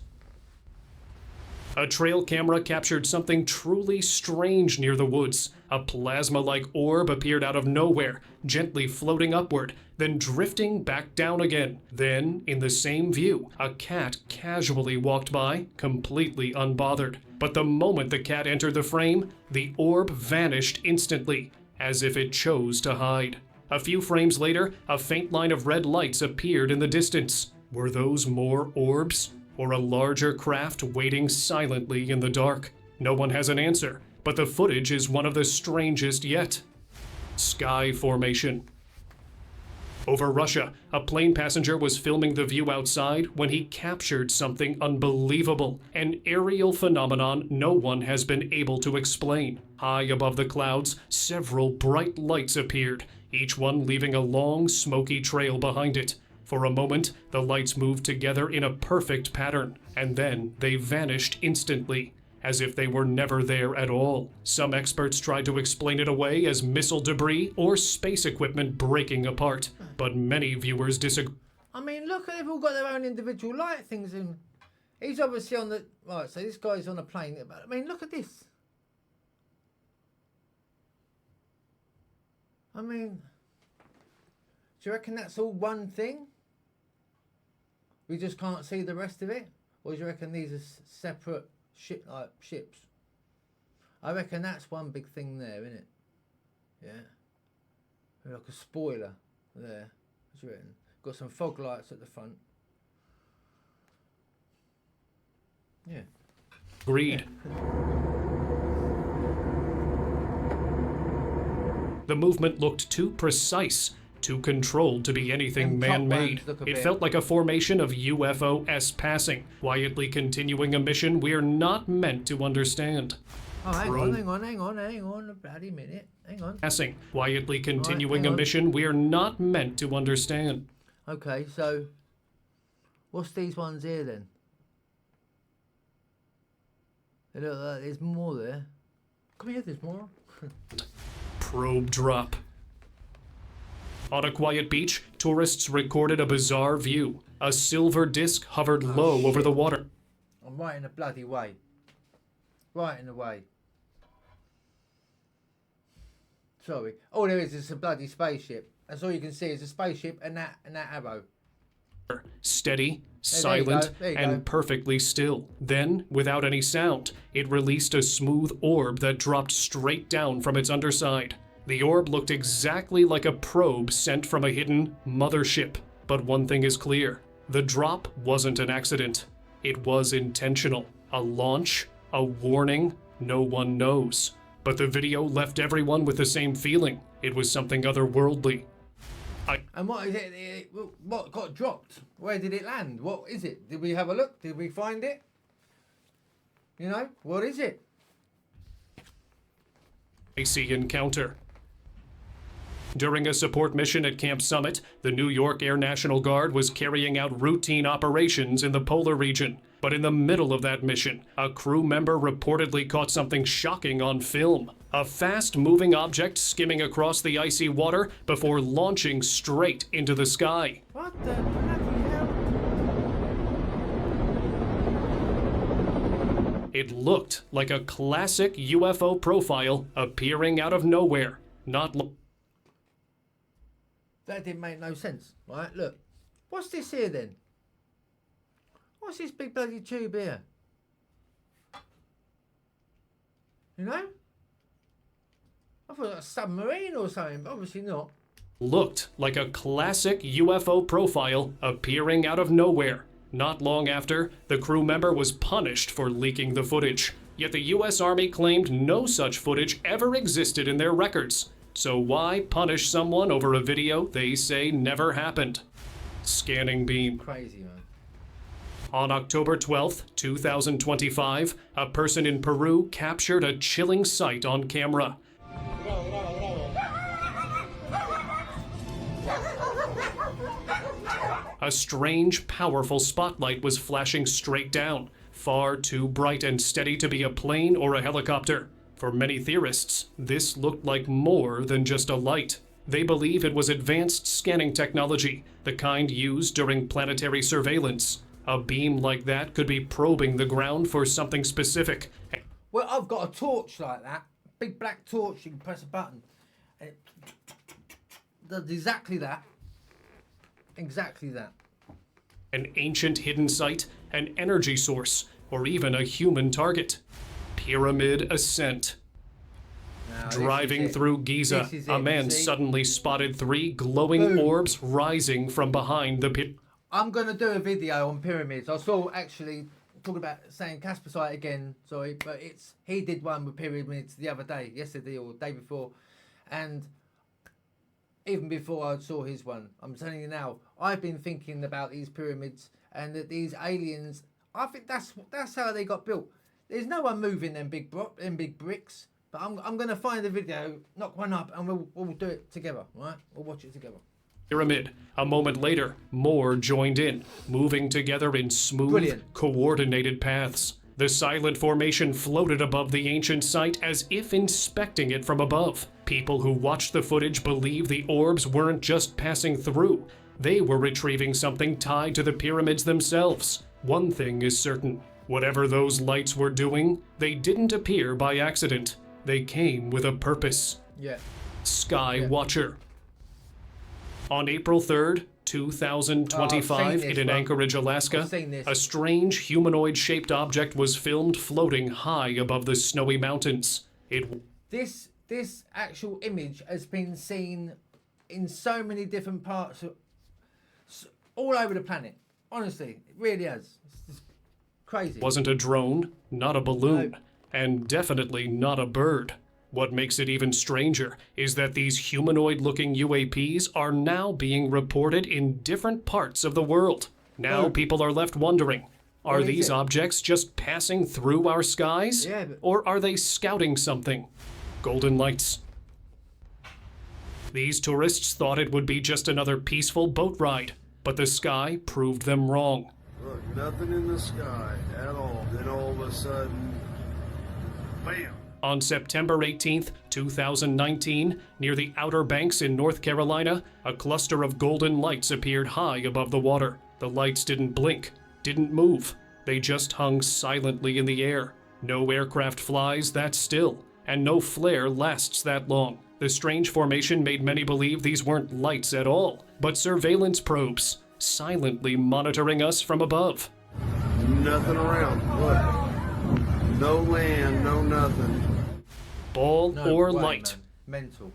A trail camera captured something truly strange near the woods. A plasma-like orb appeared out of nowhere, gently floating upward, then drifting back down again. Then, in the same view, a cat casually walked by, completely unbothered. But the moment the cat entered the frame, the orb vanished instantly, as if it chose to hide. A few frames later, a faint line of red lights appeared in the distance. Were those more orbs? Or a larger craft waiting silently in the dark? No one has an answer, but the footage is one of the strangest yet. Sky formation. Over Russia, a plane passenger was filming the view outside when he captured something unbelievable, an aerial phenomenon no one has been able to explain. High above the clouds, several bright lights appeared, each one leaving a long, smoky trail behind it. For a moment, the lights moved together in a perfect pattern, and then they vanished instantly, as if they were never there at all. Some experts tried to explain it away as missile debris or space equipment breaking apart, but many viewers disagree. I mean, look, they've all got their own individual light things in. He's obviously on the... Right, so this guy's on a plane. I mean, look at this. I mean, do you reckon that's all one thing? We just can't see the rest of it? Or do you reckon these are separate ships? I reckon that's one big thing there, isn't it? Yeah. Like a spoiler there. What do you reckon? Got some fog lights at the front. Yeah. Agreed. The movement looked too precise, too controlled to be anything man-made. It felt like a formation of UFO-s passing, quietly continuing a mission we're not meant to understand. Oh, hang on a bloody minute. Hang on. Passing, quietly continuing a mission we're not meant to understand. Okay, so what's these ones here then? They look like there's more there. Come here, there's more. Probe drop. On a quiet beach, tourists recorded a bizarre view. A silver disc hovered low over the water. I'm right in the bloody way. Right in the way. Sorry. All there is a bloody spaceship. That's all you can see is a spaceship and that arrow. Steady, silent, and perfectly still. Then, without any sound, it released a smooth orb that dropped straight down from its underside. The orb looked exactly like a probe sent from a hidden mothership. But one thing is clear. The drop wasn't an accident. It was intentional. A launch, a warning, no one knows. But the video left everyone with the same feeling. It was something otherworldly. And what is it? What got dropped? Where did it land? What is it? Did we have a look? Did we find it? You know, what is it? AC encounter. During a support mission at Camp Summit, the New York Air National Guard was carrying out routine operations in the polar region. But in the middle of that mission, a crew member reportedly caught something shocking on film. A fast-moving object skimming across the icy water before launching straight into the sky. What the bloody hell? It looked like a classic UFO profile appearing out of nowhere. That didn't make no sense, right? Look, what's this here then? What's this big bloody tube here? You know? I thought it was a submarine or something, but obviously not. Looked like a classic UFO profile appearing out of nowhere. Not long after, the crew member was punished for leaking the footage. Yet the U.S. Army claimed no such footage ever existed in their records. So why punish someone over a video they say never happened? Scanning beam. Crazy, man. On October 12th, 2025, a person in Peru captured a chilling sight on camera. A strange, powerful spotlight was flashing straight down, far too bright and steady to be a plane or a helicopter. For many theorists, this looked like more than just a light. They believe it was advanced scanning technology, the kind used during planetary surveillance. A beam like that could be probing the ground for something specific. Well, I've got a torch like that. Big black torch, you can press a button. And it does exactly that. Exactly that. An ancient hidden site, an energy source, or even a human target. Pyramid ascent. Now, driving through Giza, a man suddenly spotted 3 glowing orbs rising from behind the pit. I'm going to do a video on pyramids. I saw actually talking about saying Casper site again, sorry, but he did one with pyramids the other day, yesterday or the day before, and even before I saw his one. I'm telling you now, I've been thinking about these pyramids and that these aliens. I think that's how they got built. There's no one moving them big bricks. But I'm gonna find the video, knock one up, and we'll do it together, right? We'll watch it together. Pyramid. A moment later, more joined in, moving together in smooth, Brilliant. coordinated paths. The silent formation floated above the ancient site as if inspecting it from above. People who watched the footage believe the orbs weren't just passing through. They were retrieving something tied to the pyramids themselves. One thing is certain. Whatever those lights were doing, they didn't appear by accident. They came with a purpose. Yeah. Sky Watcher. On April 3rd, 2025, in Anchorage, Alaska, a strange humanoid-shaped object was filmed floating high above the snowy mountains. This actual image has been seen in so many different parts of, all over the planet. Honestly, it really has. It's just crazy. Wasn't a drone, not a balloon, and definitely not a bird. What makes it even stranger is that these humanoid-looking UAPs are now being reported in different parts of the world. Now people are left wondering, are these objects just passing through our skies? Or are they scouting something? Golden lights. These tourists thought it would be just another peaceful boat ride, but the sky proved them wrong. Look, nothing in the sky at all. Then all of a sudden, bam! On September 18th, 2019, near the Outer Banks in North Carolina, a cluster of golden lights appeared high above the water. The lights didn't blink, didn't move. They just hung silently in the air. No aircraft flies that still, and no flare lasts that long. The strange formation made many believe these weren't lights at all, but surveillance probes, silently monitoring us from above. Nothing around. Look. No land, no nothing. Ball or light. Mental.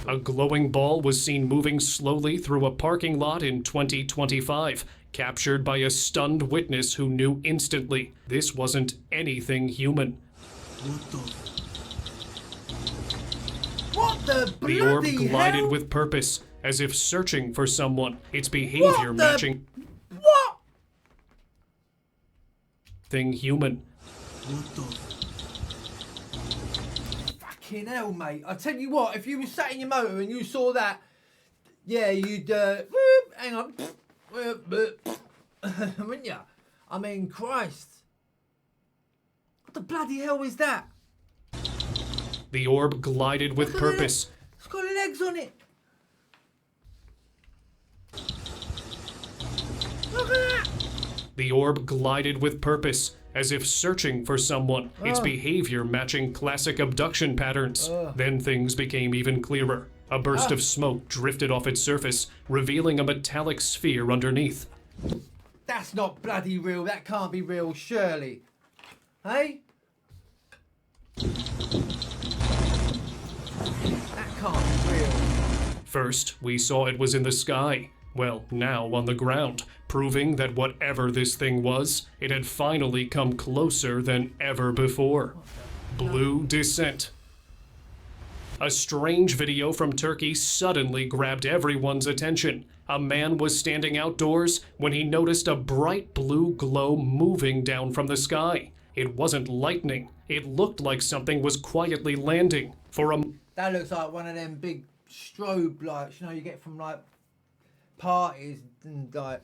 A glowing ball was seen moving slowly through a parking lot in 2025, captured by a stunned witness who knew instantly this wasn't anything human. What the bloody The orb glided hell? with purpose, as if searching for someone, its behavior matching What? thing human. Fucking hell, mate. I tell you what, if you were sat in your motor and you saw that, yeah, you'd, whoop, hang on, wouldn't ya? I mean, Christ. What the bloody hell is that? The orb glided with purpose. It's got legs on it. Look at that. The orb glided with purpose, as if searching for someone, its behavior matching classic abduction patterns. Then things became even clearer. A burst of smoke drifted off its surface, revealing a metallic sphere underneath. That's not bloody real. That can't be real, surely. Hey? That can't be real. First, we saw it was in the sky. Well, now on the ground, proving that whatever this thing was, it had finally come closer than ever before. Blue descent. A strange video from Turkey suddenly grabbed everyone's attention. A man was standing outdoors when he noticed a bright blue glow moving down from the sky. It wasn't lightning. It looked like something was quietly landing. That looks like one of them big strobe lights, you know, you get from like parties and like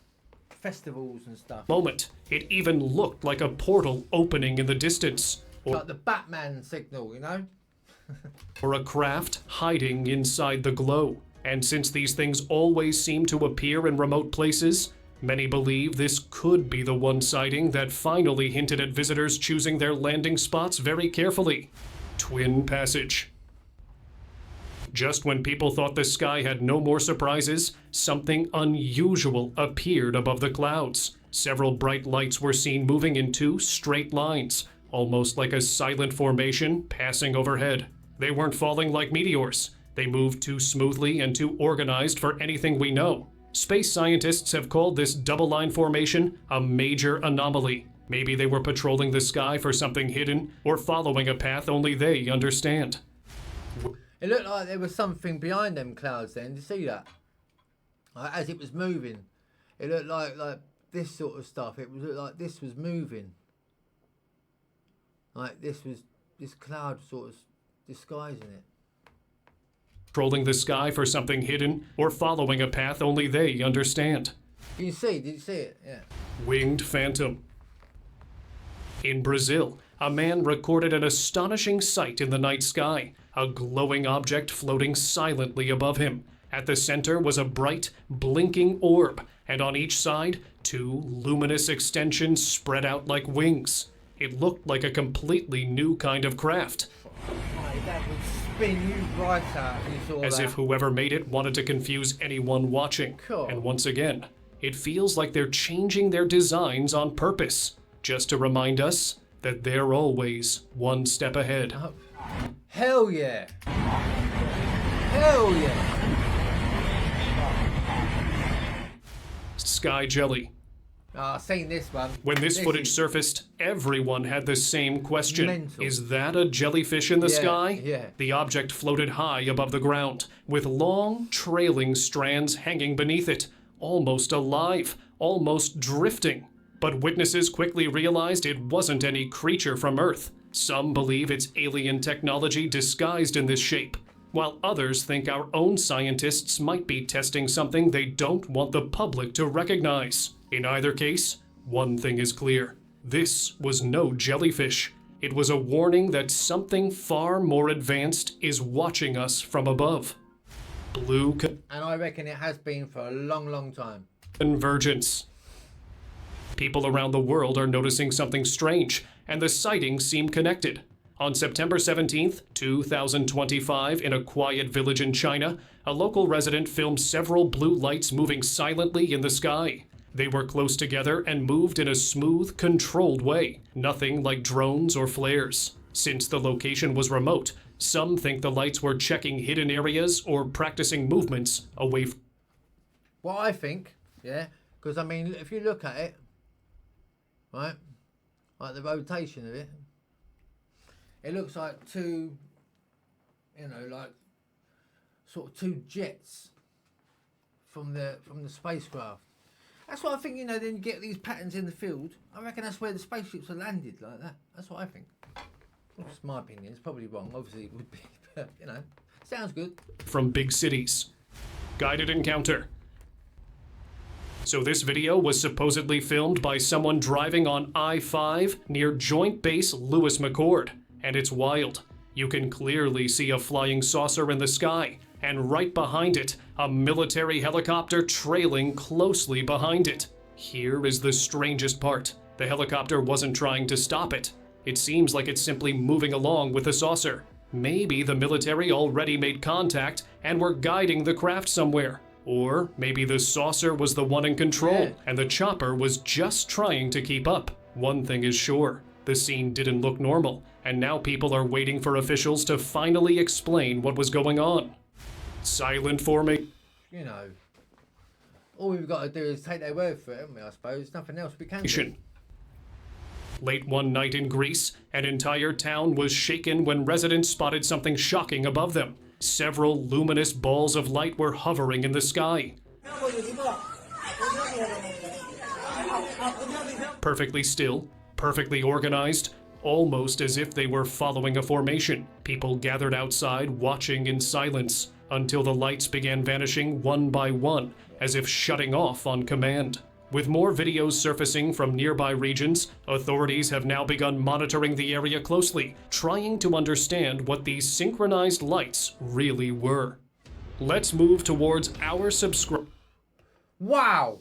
festivals and stuff. Moment, it even looked like a portal opening in the distance. Like the Batman signal, you know? Or a craft hiding inside the glow. And since these things always seem to appear in remote places, many believe this could be the one sighting that finally hinted at visitors choosing their landing spots very carefully. Twin Passage. Just when people thought the sky had no more surprises, something unusual appeared above the clouds. Several bright lights were seen moving in two straight lines, almost like a silent formation passing overhead. They weren't falling like meteors. They moved too smoothly and too organized for anything we know. Space scientists have called this double-line formation a major anomaly. Maybe they were patrolling the sky for something hidden or following a path only they understand. It looked like there was something behind them clouds then. Did you see that? Like, as it was moving, it looked like this sort of stuff. It looked like this was moving. Like this cloud sort of disguising it. Trolling the sky for something hidden or following a path only they understand. Can you see? Did you see it? Yeah. Winged phantom. In Brazil, a man recorded an astonishing sight in the night sky, a glowing object floating silently above him. At the center was a bright, blinking orb, and on each side, 2 luminous extensions spread out like wings. It looked like a completely new kind of craft. Mate, that would spin you right out if you saw As that. if whoever made it wanted to confuse anyone watching. Cool. And once again, it feels like they're changing their designs on purpose, just to remind us that they're always one step ahead. Oh. Hell yeah. Hell yeah. Sky jelly. Oh, I've seen this one. When this footage is surfaced, everyone had the same question. mental. Is that a jellyfish in the Yeah, sky? yeah. The object floated high above the ground, with long, trailing strands hanging beneath it, almost alive, almost drifting. But witnesses quickly realized it wasn't any creature from Earth. Some believe it's alien technology disguised in this shape, while others think our own scientists might be testing something they don't want the public to recognize. In either case, one thing is clear. This was no jellyfish. It was a warning that something far more advanced is watching us from above. Blue And I reckon it has been for a long, long time. convergence. People around the world are noticing something strange, and the sightings seem connected. On September 17th, 2025, in a quiet village in China, a local resident filmed several blue lights moving silently in the sky. They were close together and moved in a smooth, controlled way, nothing like drones or flares. Since the location was remote, some think the lights were checking hidden areas or practicing movements away from. What I think, yeah, because I mean, if you look at it, right, like the rotation of it, it looks like 2, you know, like sort of 2 jets from the spacecraft. That's what I think, you know, then you get these patterns in the field. I reckon that's where the spaceships are landed like that. That's what I think. That's my opinion. It's probably wrong. Obviously, it would be, but, you know, sounds good. From big cities. Guided encounter. So this video was supposedly filmed by someone driving on I-5 near Joint Base Lewis McChord, and it's wild. You can clearly see a flying saucer in the sky, and right behind it, a military helicopter trailing closely behind it. Here is the strangest part. The helicopter wasn't trying to stop it. It seems like it's simply moving along with the saucer. Maybe the military already made contact and were guiding the craft somewhere. Or maybe the saucer was the one in control, and the chopper was just trying to keep up. One thing is sure, the scene didn't look normal, and now people are waiting for officials to finally explain what was going on. Silent forming. You know, all we've got to do is take their word for it, haven't we, I suppose? Nothing else we can do. Late one night in Greece, an entire town was shaken when residents spotted something shocking above them. Several luminous balls of light were hovering in the sky. Perfectly still, perfectly organized, almost as if they were following a formation. People gathered outside watching in silence until the lights began vanishing one by one, as if shutting off on command. With more videos surfacing from nearby regions, authorities have now begun monitoring the area closely, trying to understand what these synchronized lights really were. Let's move towards our Wow!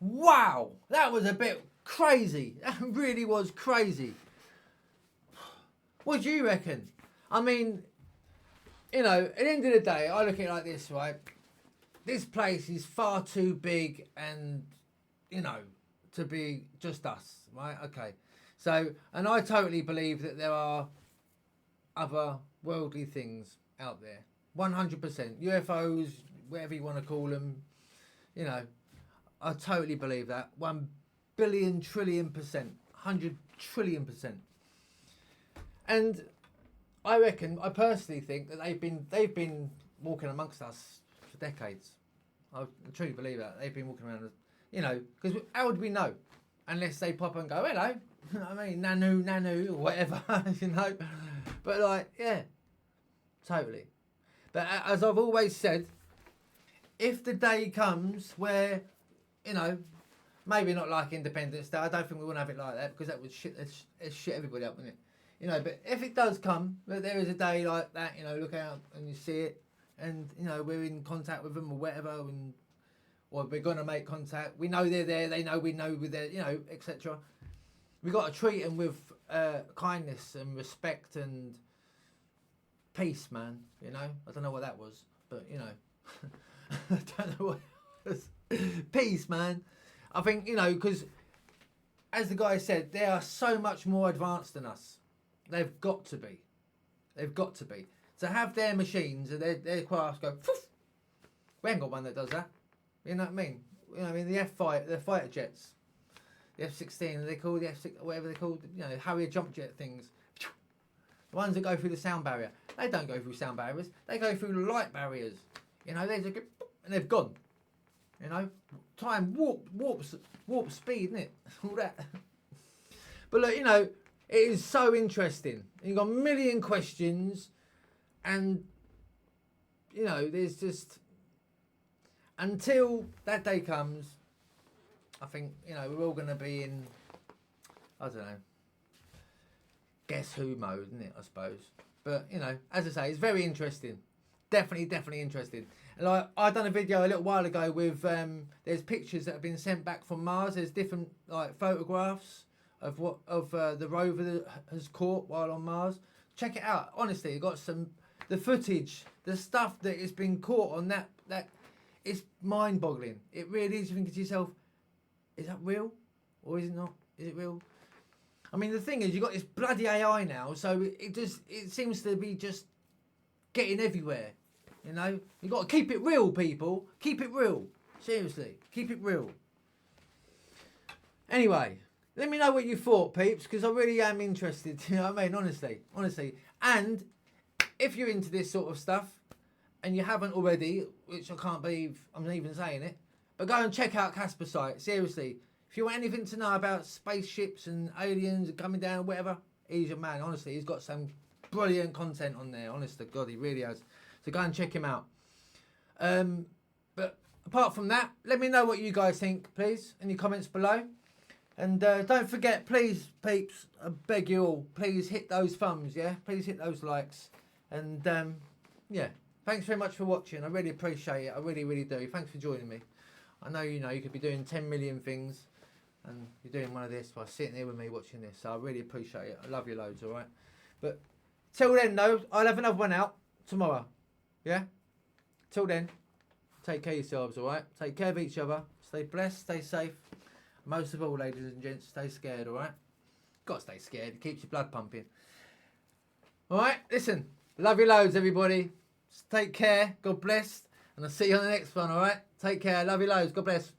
Wow! That was a bit crazy. That really was crazy. What do you reckon? I mean, you know, at the end of the day, I look at it like this, right? This place is far too big and, you know, to be just us, right? Okay. So, and I totally believe that there are other worldly things out there. 100%. UFOs, whatever you want to call them, you know, I totally believe that. 1 billion trillion %, 100 trillion %. And I reckon, I personally think that they've been walking amongst us for decades. I truly believe that. They've been walking around, you know, because how would we know? Unless they pop and go, hello, you know what I mean, nanu, or whatever, you know. But like, yeah, totally. But as I've always said, if the day comes where, you know, maybe not like Independence Day, I don't think we want to have it like that because that would shit everybody up, wouldn't it? You know, but if it does come, that there is a day like that, you know, look out and you see it, and you know we're in contact with them or whatever, and or we're gonna make contact. We know they're there. They know we know we're there. You know, etc. We got to treat them with kindness and respect and peace, man. You know, I don't know what that was, but you know, I don't know what it was. Peace, man. I think, you know, because as the guy said, they are so much more advanced than us. They've got to be. They've got to be. To have their machines and their craft go, poof, we ain't got one that does that. You know what I mean? You know what I mean? The fighter jets, the F-16, they call the F-6, whatever they're called, you know, Harrier jump jet things. The ones that go through the sound barrier, they don't go through sound barriers. They go through light barriers. You know, they just go, and they've gone. You know, time warp speed, isn't it? All that. But look, you know, it is so interesting. You've got a million questions, and you know, there's just until that day comes. I think, you know, we're all going to be in, I don't know, guess who mode, isn't it? I suppose. But you know, as I say, it's very interesting. Definitely interesting. And like, I done a video a little while ago with there's pictures that have been sent back from Mars. There's different like photographs of what the rover that has caught while on Mars. Check it out. Honestly, you got the footage, the stuff that has been caught on that it's mind-boggling. It really is. You think to yourself, is that real or is it not? Is it real? I mean, the thing is, you got this bloody AI now, so it seems to be just getting everywhere. You know, you got to keep it real, people. Keep it real. Seriously, keep it real. Anyway, let me know what you thought, peeps, because I really am interested. You know what I mean? Honestly. And if you're into this sort of stuff and you haven't already, which I can't believe I'm even saying it, but go and check out Casper site. Seriously, if you want anything to know about spaceships and aliens coming down, whatever, he's your man. Honestly, he's got some brilliant content on there. Honest to God, he really has. So go and check him out. But apart from that, let me know what you guys think, please, in your comments below. And don't forget, please, peeps, I beg you all, please hit those thumbs, yeah? Please hit those likes. And, yeah, thanks very much for watching. I really appreciate it. I really do. Thanks for joining me. I know, you could be doing 10 million things, and you're doing one of this by sitting here with me watching this. So I really appreciate it. I love you loads, all right? But till then, though, I'll have another one out tomorrow. Yeah? Till then, take care of yourselves, alright? Take care of each other. Stay blessed, stay safe. Most of all, ladies and gents, stay scared, alright? Got to stay scared. It keeps your blood pumping. Alright? Listen, love you loads, everybody. Take care. God bless. And I'll see you on the next one, alright? Take care. Love you loads. God bless.